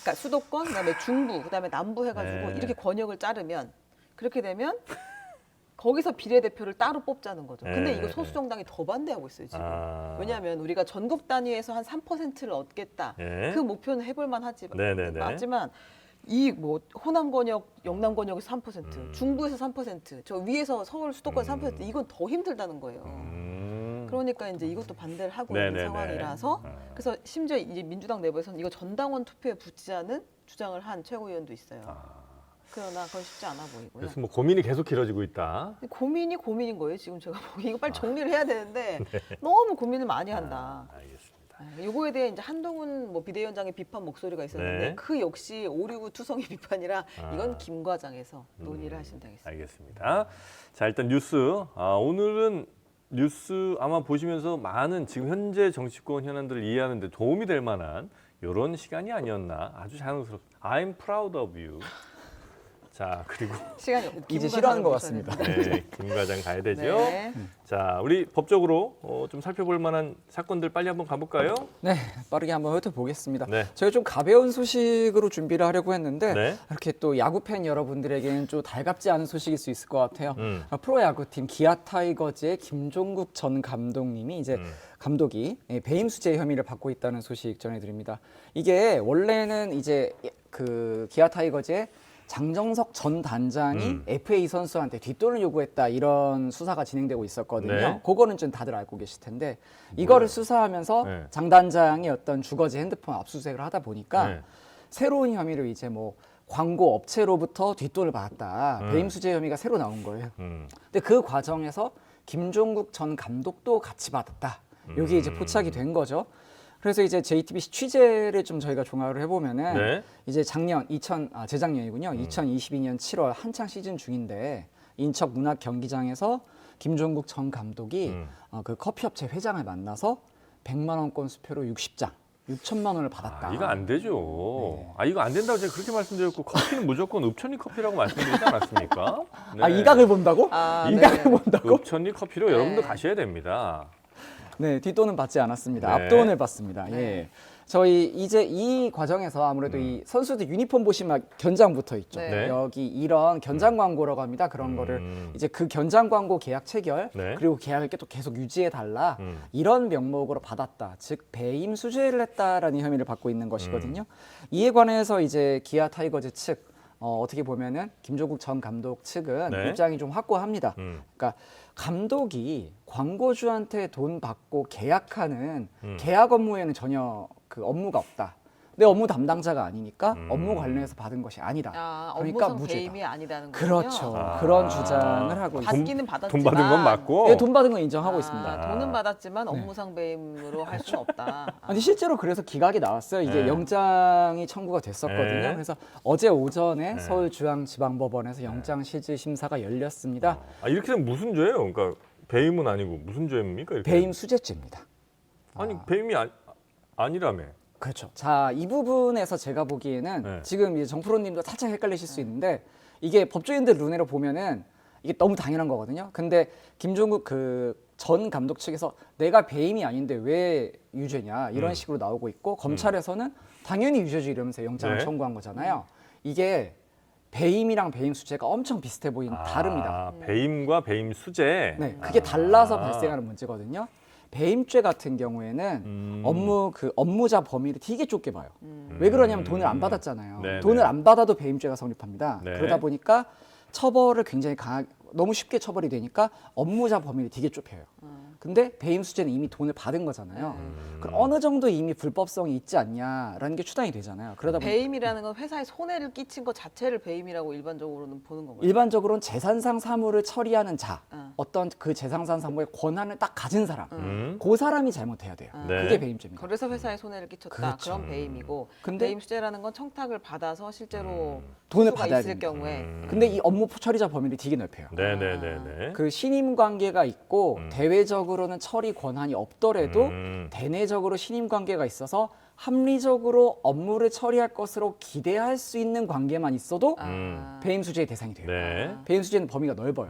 그러니까 수도권, 그다음에 중부, 그다음에 남부 해가지고 네. 이렇게 권역을 자르면 그렇게 되면 거기서 비례대표를 따로 뽑자는 거죠. 근데 네. 이거 소수 정당이 더 반대하고 있어요 지금. 아. 왜냐하면 우리가 전국 단위에서 한 3%를 얻겠다. 예. 그 목표는 해볼만 하지만 네네네. 맞지만 이 뭐 호남 권역, 영남 권역에서 3%, 중부에서 3%, 저 위에서 서울 수도권 3% 이건 더 힘들다는 거예요. 그러니까 이제 이것도 반대를 하고 있는 네네네. 상황이라서 아. 그래서 심지어 이제 민주당 내부에서는 이거 전당원 투표에 붙이자는 주장을 한 최고위원도 있어요. 그러나 그건 쉽지 않아 보이고요. 그래서 뭐 고민이 계속 길어지고 있다. 근데 고민이 고민인 거예요. 지금 제가 보기 이거 빨리 정리를 해야 되는데 너무 고민을 많이 한다. 알겠습니다. 요거에 대해 이제 한동훈 뭐 비대위원장의 비판 목소리가 있었는데 네. 그 역시 오류구 투성이 비판이라 이건 김 과장에서 논의를 하시면 되겠습니다. 알겠습니다. 자, 일단 뉴스. 오늘은 뉴스 아마 보시면서 많은 지금 현재 정치권 현안들을 이해하는 데 도움이 될 만한 이런 시간이 아니었나. 아주 자연스럽습니다. I'm proud of you. 자, 그리고 시간이 없- 김 이제 싫어하는 것 과장을 같습니다. 모셔야 됩니다. 네, 김 과장 가야 되죠. 네. 자, 우리 법적으로 좀 살펴볼 만한 사건들 빨리 한번 가볼까요? 네, 빠르게 한번 훑어보겠습니다. 네. 저희가 좀 가벼운 소식으로 준비를 하려고 했는데 네. 이렇게 또 야구 팬 여러분들에게는 좀 달갑지 않은 소식일 수 있을 것 같아요. 음. 프로야구팀 기아 타이거즈의 김종국 전 감독님이 이제 감독이 배임 수재 혐의를 받고 있다는 소식 전해드립니다. 이게 원래는 이제 그 기아 타이거즈의 장정석 전 단장이 FA 선수한테 뒷돈을 요구했다 이런 수사가 진행되고 있었거든요. 네. 그거는 좀 다들 알고 계실 텐데 이거를 수사하면서 네. 장 단장이 어떤 주거지 핸드폰 압수수색을 하다 보니까 네. 새로운 혐의로 이제 뭐 광고 업체로부터 뒷돈을 받았다. 배임 수재 혐의가 새로 나온 거예요. 근데 그 과정에서 김종국 전 감독도 같이 받았다. 여기 이제 포착이 된 거죠. 그래서 이제 JTBC 취재를 좀 저희가 종합을 해보면은 네. 이제 재작년이군요. 2022년 7월 한창 시즌 중인데 인척 문학 경기장에서 김종국 전 감독이 그 커피업체 회장을 만나서 100만 원권 수표로 60장, 6천만 원을 받았다. 이거 안 되죠. 네. 이거 안 된다고 제가 그렇게 말씀드렸고 커피는 무조건 읍천리 커피라고 말씀드리지 않았습니까? 네. 이각을 본다고? 아, 이각을 네. 본다고? 읍천리 커피로 네. 여러분도 가셔야 됩니다. 네, 뒷돈은 받지 않았습니다. 네. 앞돈을 받습니다. 네. 예. 저희 이제 이 과정에서 아무래도 이 선수들 유니폼 보시면 견장 붙어 있죠. 네. 네. 여기 이런 견장 광고라고 합니다. 그런 거를 이제 그 견장 광고 계약 체결 네. 그리고 계약을 또 계속 유지해 달라 이런 명목으로 받았다. 즉 배임 수재를 했다라는 혐의를 받고 있는 것이거든요. 이에 관해서 이제 기아 타이거즈 측 어떻게 보면은 김종국 전 감독 측은 네. 입장이 좀 확고합니다. 그러니까 감독이 광고주한테 돈 받고 계약하는 계약 업무에는 전혀 그 업무가 없다. 내 업무 담당자가 아니니까 업무 관련해서 받은 것이 아니다. 그러니까 업무상 무죄다. 배임이 아니다는 거군요. 그렇죠. 그런 주장을 하고 있습니다. 받기는 받았지만 돈 받은 건 맞고. 예, 돈 받은 건 인정하고 있습니다. 돈은 받았지만 업무상 배임으로 할 수는 없다. 아니 실제로 그래서 기각이 나왔어요. 이제 네. 영장이 청구가 됐었거든요. 네. 그래서 어제 오전에 네. 서울중앙지방법원에서 영장 실질 심사가 열렸습니다. 이렇게 되면 무슨 죄예요? 그러니까 배임은 아니고 무슨 죄입니까? 이렇게 배임 수재죄입니다. 아니 배임이 아니라며. 그렇죠. 자, 이 부분에서 제가 보기에는 네. 지금 이제 정프로님도 살짝 헷갈리실 수 있는데 이게 법조인들 눈으로 보면은 이게 너무 당연한 거거든요. 근데 김종국 그 전 감독 측에서 내가 배임이 아닌데 왜 유죄냐 이런 식으로 나오고 있고 검찰에서는 당연히 유죄지 이러면서 영장을 네. 청구한 거잖아요. 이게 배임이랑 배임 수재가 엄청 비슷해 보이는 다릅니다. 배임과 배임 수재. 네, 그게 달라서 발생하는 문제거든요. 배임죄 같은 경우에는 업무자 범위를 되게 좁게 봐요. 왜 그러냐면 돈을 안 받았잖아요. 네, 돈을 네. 안 받아도 배임죄가 성립합니다. 네. 그러다 보니까 처벌을 굉장히 너무 쉽게 처벌이 되니까 업무자 범위를 되게 좁혀요. 근데 배임 수재는 이미 돈을 받은 거잖아요. 그럼 어느 정도 이미 불법성이 있지 않냐라는 게 추단이 되잖아요. 그러다 보니까 배임이라는 건 회사에 손해를 끼친 것 자체를 배임이라고 일반적으로는 보는 건가요? 일반적으로는 재산상 사무를 처리하는 자, 어. 어떤 그 재산상 사무의 권한을 딱 가진 사람, 음. 그 사람이 잘못해야 돼요. 네. 그게 배임죄입니다. 그래서 회사에 손해를 끼쳤다. 그렇죠. 그런 배임이고 근데- 배임 수재라는 건 청탁을 받아서 실제로 돈을 수가 받아야 있을 됩니다. 경우에 근데 이 업무 처리자 범위를 되게 넓혀요. 네네네네. 그 신임 관계가 있고 대외적으로는 처리 권한이 없더라도 대내적으로 신임 관계가 있어서 합리적으로 업무를 처리할 것으로 기대할 수 있는 관계만 있어도 배임 수재의 대상이 돼요. 네. 배임 수재는 범위가 넓어요.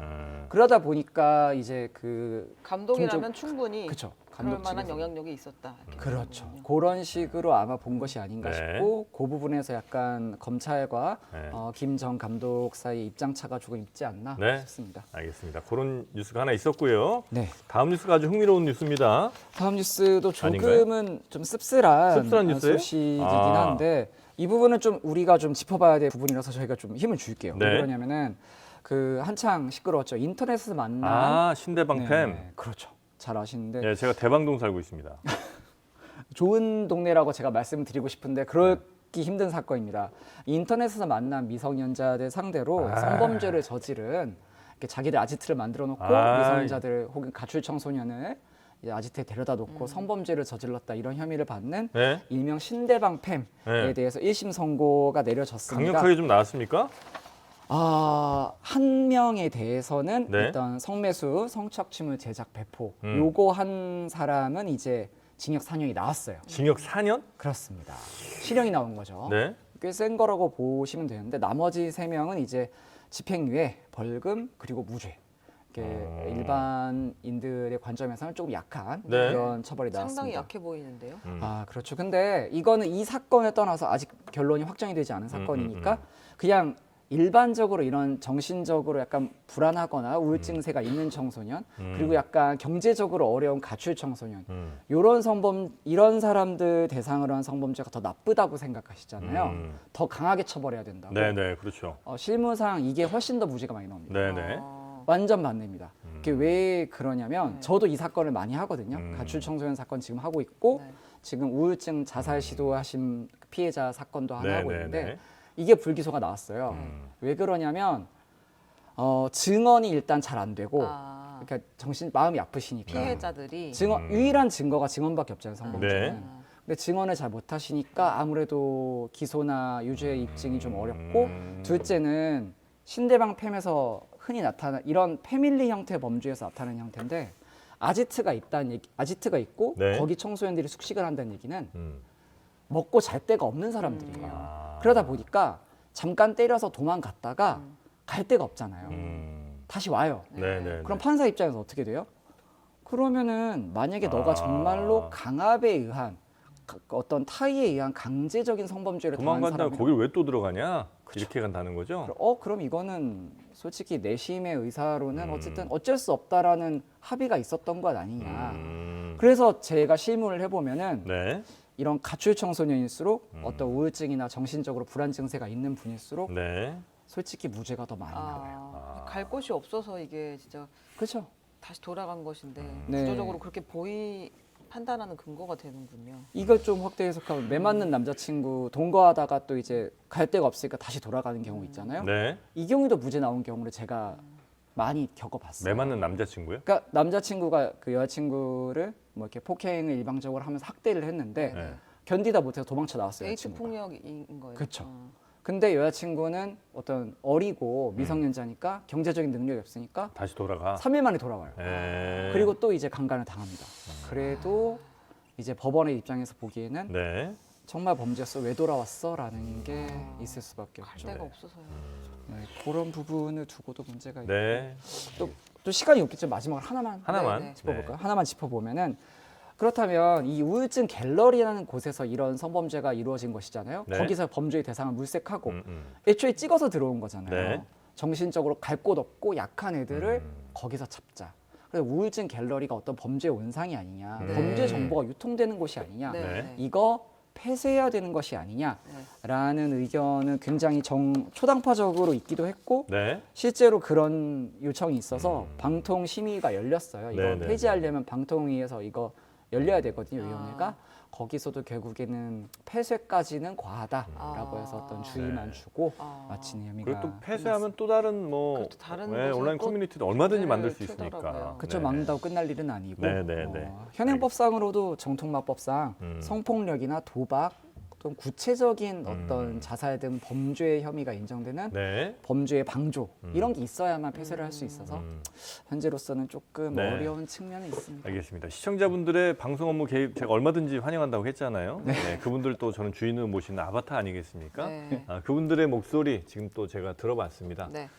그러다 보니까 이제 그 감독이라면 충분히 그쵸. 그럴 감독 만한 측에서. 영향력이 있었다. 이렇게 그렇죠. 보는 거군요. 그런 식으로 아마 본 것이 아닌가 네. 싶고 그 부분에서 약간 검찰과 네. 김 전 감독 사이 입장차가 조금 있지 않나 네. 싶습니다. 알겠습니다. 그런 뉴스가 하나 있었고요. 네. 다음 뉴스가 아주 흥미로운 뉴스입니다. 다음 뉴스도 아닌가요? 조금은 좀 씁쓸한 뉴스예요? 소식이긴 아. 한데 이 부분은 좀 우리가 좀 짚어봐야 될 부분이라서 저희가 좀 힘을 줄게요. 네. 왜 그러냐면은 그 한창 시끄러웠죠. 인터넷에서 만난 신대방팸. 네, 그렇죠. 잘 아시는데 네, 제가 대방동 살고 있습니다. 좋은 동네라고 제가 말씀드리고 싶은데 그러기 힘든 사건입니다. 인터넷에서 만난 미성년자들 상대로 성범죄를 저지른 이렇게 자기들 아지트를 만들어 놓고 미성년자들 혹은 가출 청소년을 이제 아지트에 데려다 놓고 성범죄를 저질렀다 이런 혐의를 받는 네. 일명 신대방팸에 네. 대해서 1심 선고가 내려졌습니다. 강력하게 좀 나왔습니까? 한 명에 대해서는 네. 일단 성매수, 성착취물 제작, 배포 음. 요거 한 사람은 이제 징역 4년이 나왔어요. 징역 4년? 그렇습니다. 실형이 나온 거죠. 네. 꽤 센 거라고 보시면 되는데 나머지 3명은 이제 집행유예, 벌금 그리고 무죄. 이렇게 일반인들의 관점에서는 조금 약한 네. 그런 처벌이 나왔습니다. 상당히 약해 보이는데요. 그렇죠. 근데 이거는 이 사건을 떠나서 아직 결론이 확정이 되지 않은 사건이니까 그냥 일반적으로 이런 정신적으로 약간 불안하거나 우울증세가 있는 청소년 그리고 약간 경제적으로 어려운 가출 청소년 이런 사람들 대상으로 한 성범죄가 더 나쁘다고 생각하시잖아요. 더 강하게 처벌해야 된다고. 네네, 그렇죠. 실무상 이게 훨씬 더 무죄가 많이 나옵니다. 네네. 완전 반대입니다. 그게 왜 그러냐면 저도 이 사건을 많이 하거든요. 가출 청소년 사건 지금 하고 있고 네. 지금 우울증 자살 시도하신 피해자 사건도 하나 하고 네네네. 있는데 이게 불기소가 나왔어요. 왜 그러냐면 증언이 일단 잘 안 되고 그러니까 마음이 아프시니까 피해자들이 유일한 증거가 증언밖에 없잖아요. 성범죄는. 네. 근데 증언을 잘 못하시니까 아무래도 기소나 유죄 입증이 좀 어렵고 둘째는 신대방 팸에서 흔히 나타나 이런 패밀리 형태의 범죄에서 나타나는 형태인데 아지트가 있고 네. 거기 청소년들이 숙식을 한다는 얘기는 먹고 잘 데가 없는 사람들이에요. 아. 그러다 보니까 잠깐 때려서 도망갔다가 갈 데가 없잖아요. 다시 와요. 네네. 그럼 판사 입장에서 어떻게 돼요? 그러면은 만약에 너가 정말로 강압에 의한 어떤 타의에 의한 강제적인 성범죄를 당한 도망간다 사람이 거길 왜 또 들어가냐? 이렇게 간다는 거죠? 그럼 이거는 솔직히 내심의 의사로는 어쨌든 어쩔 수 없다라는 합의가 있었던 것 아니냐. 그래서 제가 실무를 해보면은 네. 이런 가출 청소년일수록 어떤 우울증이나 정신적으로 불안 증세가 있는 분일수록 네. 솔직히 무죄가 더 많이 나와요. 갈 곳이 없어서 이게 진짜 그렇죠. 다시 돌아간 것인데 네. 구조적으로 그렇게 판단하는 근거가 되는군요. 이걸 좀 확대 해석하면 매 맞는 남자친구 동거하다가 또 이제 갈 데가 없으니까 다시 돌아가는 경우 있잖아요. 네. 이 경우도 무죄 나온 경우를 제가 많이 겪어봤어요. 매 맞는 남자친구요? 그러니까 남자친구가 그 여자친구를 뭐 이렇게 폭행을 일방적으로 하면서 학대를 했는데 네. 견디다 못해서 도망쳐 나왔어요. 데이트 여자친구가. 폭력인 거예요. 그쵸. 근데 여자친구는 어떤 어리고 미성년자니까 경제적인 능력이 없으니까 다시 돌아가. 3일 만에 돌아와요. 네. 그리고 또 이제 강간을 당합니다. 그래도 이제 법원의 입장에서 보기에는 네. 정말 범죄였어 왜 돌아왔어라는 게 있을 수밖에 갈 없죠. 데가 없어서요. 네, 그런 부분을 두고도 문제가 있고 네. 또 시간이 없겠지만 마지막으로 하나만 네. 짚어볼까요? 하나만 짚어보면은 그렇다면 이 우울증 갤러리라는 곳에서 이런 성범죄가 이루어진 것이잖아요. 네. 거기서 범죄의 대상을 물색하고 애초에 찍어서 들어온 거잖아요. 네. 정신적으로 갈 곳 없고 약한 애들을 거기서 잡자. 그래서 우울증 갤러리가 어떤 범죄의 원상이 아니냐, 범죄 정보가 유통되는 곳이 아니냐, 네. 이거 폐쇄해야 되는 것이 아니냐라는 의견은 굉장히 초당파적으로 있기도 했고 네. 실제로 그런 요청이 있어서 방통 심의가 열렸어요. 이거 네, 네, 폐지하려면 방통위에서 이거 열려야 되거든요. 위원회가 거기서도 결국에는 폐쇄까지는 과하다라고 해서 어떤 주의만 주고 마친 혐의가 그리고 또 폐쇄하면 또 다른 뭐 그렇죠. 다른 네, 곳에 온라인 또 커뮤니티도 얼마든지 네, 만들 수 튀더라고요. 있으니까. 그쵸 네. 막는다고 끝날 일은 아니고 네, 네, 네. 현행법상으로도 정통마법상 성폭력이나 도박 또 구체적인 어떤 자살 등 범죄 혐의가 인정되는 네. 범죄의 방조 이런 게 있어야만 폐쇄를 할 수 있어서 현재로서는 조금 네. 어려운 측면은 있습니다. 알겠습니다. 시청자분들의 방송 업무 개입 제가 얼마든지 환영한다고 했잖아요. 네. 그분들 또 저는 주인으로 모시는 아바타 아니겠습니까? 네. 그분들의 목소리 지금 또 제가 들어봤습니다. 네.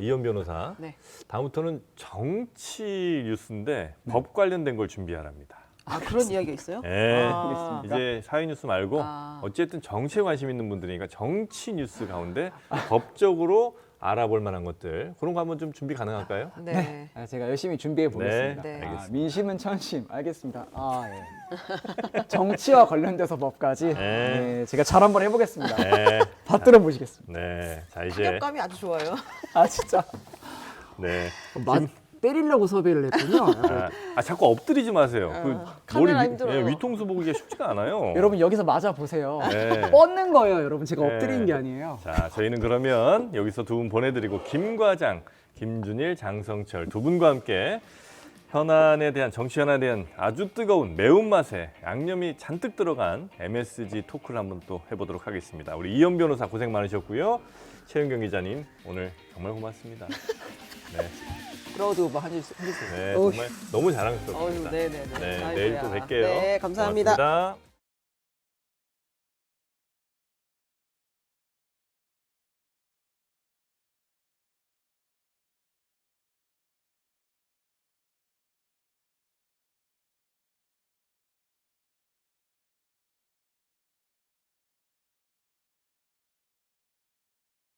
이현 변호사. 네. 다음부터는 정치 뉴스인데 법 관련된 걸 준비하랍니다. 그런 이야기가 있어요? 네. 아. 이제 사회 뉴스 말고 어쨌든 정치에 관심 있는 분들이니까 정치 뉴스 가운데 법적으로 알아볼 만한 것들 그런 거 한번 좀 준비 가능할까요? 네. 제가 열심히 준비해 보겠습니다. 네, 네. 알겠습니다. 민심은 천심, 알겠습니다. 정치와 관련돼서 법까지 네. 제가 잘 한번 해보겠습니다. 네. 받들어 보시겠습니다. 네. 자 이제 타격감이 아주 좋아요. 진짜 네. 때리려고 섭외를 했군요. 자꾸 엎드리지 마세요. 카메라 힘들어요. 위통수 보기가 쉽지가 않아요. 여러분 여기서 맞아 보세요. 네. 뻗는 거예요, 여러분. 제가 네. 엎드리는 게 아니에요. 자, 저희는 그러면 여기서 두 분 보내드리고 김 과장, 김준일, 장성철 두 분과 함께 정치 현안에 대한 아주 뜨거운 매운맛에 양념이 잔뜩 들어간 MSG 토크를 한번 또 해보도록 하겠습니다. 우리 이현 변호사 고생 많으셨고요. 최윤경 기자님 오늘 정말 고맙습니다. 네, 크라우드 오버 해주세요. 네 정말 너무 자랑스럽습니다. 네네네. 네, 내일 또 뵐게요. 네, 감사합니다. 고맙습니다.